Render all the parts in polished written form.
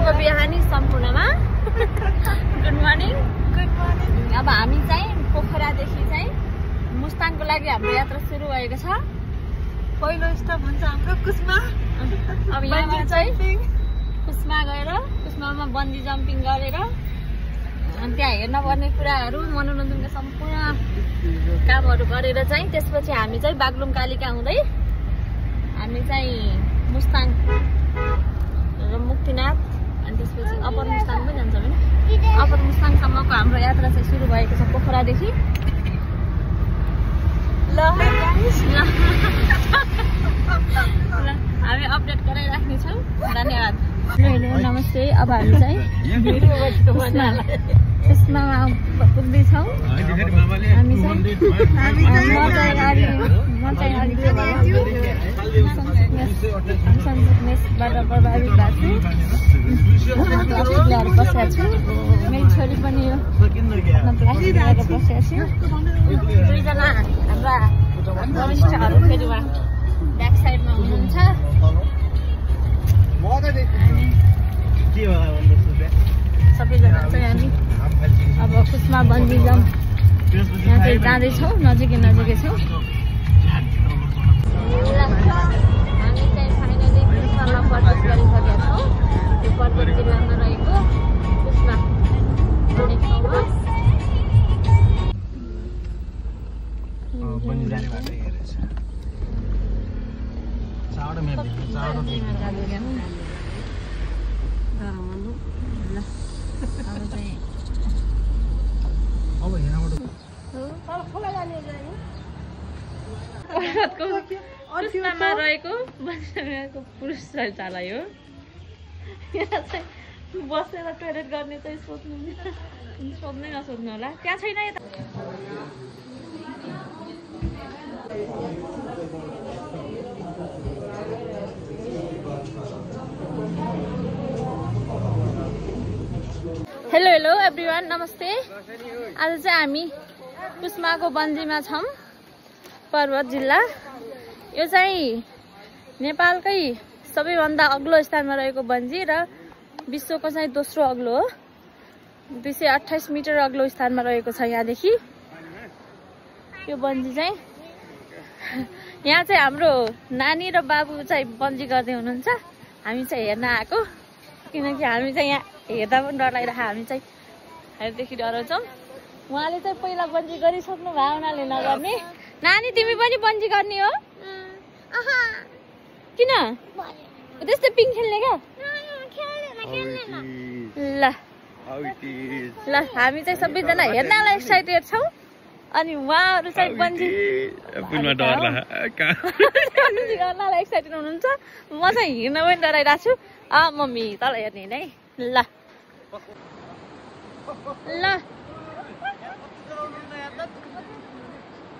शुभ बिहानी सम्पूर्णमा गुड मर्निङ। अब हामी चाहिँ पोखरादेखि चाहिँ मुस्ताङको लागि हाम्रो यात्रा सुरु भएको छ। पहिलो स्टप हुन्छ हाम्रो कुस्मा। अब यहाँबाट चाहिँ कुस्मा गएर कुस्मामा बन्जी जम्पिङ गरेर अनि त्यहाँ हेर्न पर्ने कुराहरू मनोरञ्जनका सम्पूर्ण कामहरू गरेर चाहिँ त्यसपछि हामी चाहिँ बागलुङ कालिका हुँदै हामी चाहिँ मुस्ताङ र मुक्तिनाथ अनि त्यसपछि अप्पर मुस्ताङ पनि जान्छ भने अप्पर मुस्ताङसम्मको हाम्रो यात्रा चाहिँ सुरु भएको छ पोखरादेखि। ल हामी अपडेट गराइराख्नेछौँ। धन्यवाद। हेलो नमस्ते। अब हामी चाहिँ कुस्मामा पुग्दैछौँ। हामी सनसिकनेसबाट प्रभावित भएको छु। ल्याएर बसेको छु। मेरो छोरी पनि यो प्लास्टिक ल्याएर बसेको छु। दुईजना हाम्रा वरिष्ठहरू फेरि उहाँ ब्याक साइडमा हुनुहुन्छ। सबैजना चाहिँ हामी अब कुस्मा बन्जी जम्प यहाँ चाहिँ जाँदैछौँ। नजिकै छौँ। हामी चाहिँ फाइनली कुस्मामा प्रवेश गरिसकेका छौँ। यो पर्वत जिल्लामा रहेको कुस्मा भन्ने ठाउँमा। कुस्मामा रहेको पुरुष शौचालय हो। यहाँ चाहिँ बसेर टोइलेट गर्ने चाहिँ सोध्नै नसोध्नु होला। त्यहाँ छैन यता। हेलो एभ्रिवान नमस्ते। आज चाहिँ हामी कुस्माको बन्जीमा छौँ। पर्वत जिल्ला यो चाहिँ नेपालकै सबैभन्दा अग्लो स्थानमा रहेको बन्जी र विश्वको चाहिँ दोस्रो अग्लो हो। 228 मिटर अग्लो स्थानमा रहेको छ यहाँदेखि यो बन्जी चाहिँ। यहाँ चाहिँ हाम्रो नानी र बाबु चाहिँ बन्जी गर्दै हुनुहुन्छ। हामी चाहिँ हेर्न आएको किनकि हामी चाहिँ यहाँ हेर्दा पनि डर लागिरहेको। हामी चाहिँ हेर्देखि डराउँछौँ। उहाँले चाहिँ पहिला बन्जी गरिसक्नु भयो उनीहरूले नगर्ने। नानी तिमी पनि बन्जी गर्ने हो? किन त्यस्तै पिङ खेल्ने क्या? ल हामी चाहिँ सबैजना हेर्नलाई एक्साइटेड छौँ। अनि उहाँहरू चाहिँ बन्जी गर्नलाई एक्साइटेड हुनुहुन्छ। म चाहिँ हिँड्न पनि डराइरहेको छु। मम्मी तल हेर्ने है। ल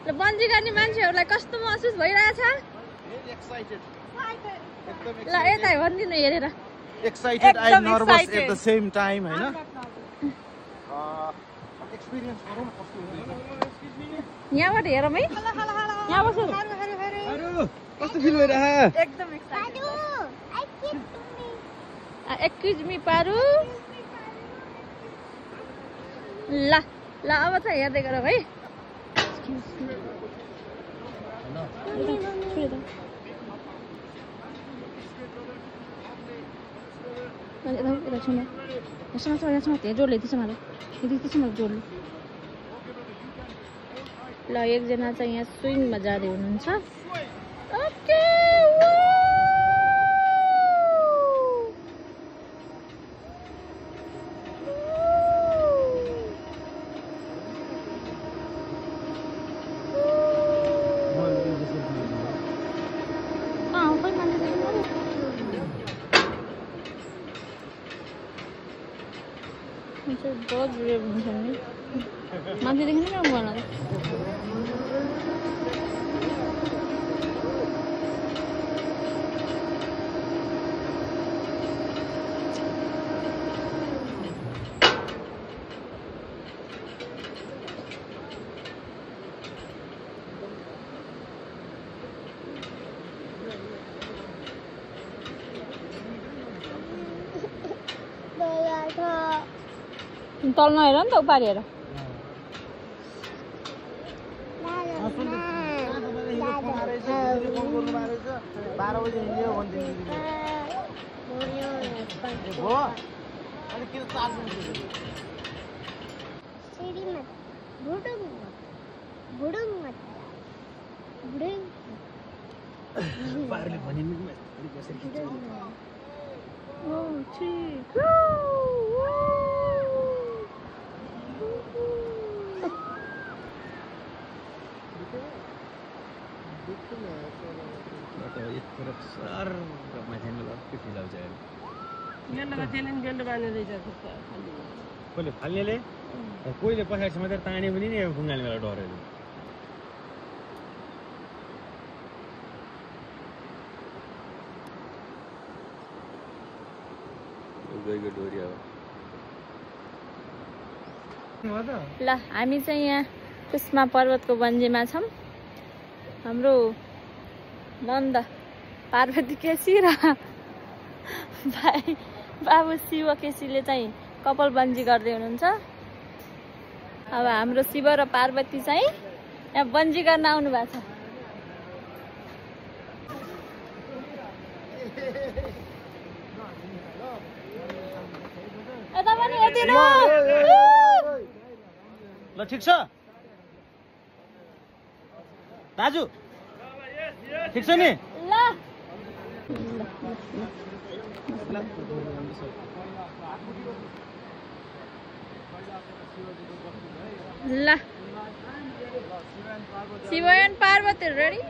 बन्जी गर्ने मान्छेहरूलाई कस्तो महसुस भइरहेछ? ल यता भनिदिनु हेरेर। Excited and nervous at the same time, है ना? Experience करो न कस्तो हुन्छ। यहाँबाट हेरौँ है। यहाँ बसौ। कस्तो फिल भइरहेछ? एकदम एक्साइटेड। Excuse me पारु। ल अब चाहिँ हेर्दै गरौँ है। जोडले जोड्नु। ल एकजना चाहिँ यहाँ स्विङमा जाँदै हुनुहुन्छ। ओके बहुत बुढो हुन्छ नि मान्छेदेखि नै राम्रो भन। तल नहेर नि त उपारि हेर कसले फाल्नेले कोहीले पछाडि मात्रै ताने पनि नि ढुङ्गाले बेला डरेर गएको डोरी अब ल हामी चाहिँ यहाँ कुस्मा पर्वतको बन्जीमा छौँ हाम्रो नन्द पार्वती केसी र भाइ बाबु शिव केसीले चाहिँ कपाल बन्जी गर्दै हुनुहुन्छ अब हाम्रो शिव र पार्वती चाहिँ यहाँ बन्जी गर्न आउनु भएको छ यता पनि हेर्दिनु ल ठिक छ दाजु ठिक छ नि ल ल शिव एन्ड पार्वती रेडी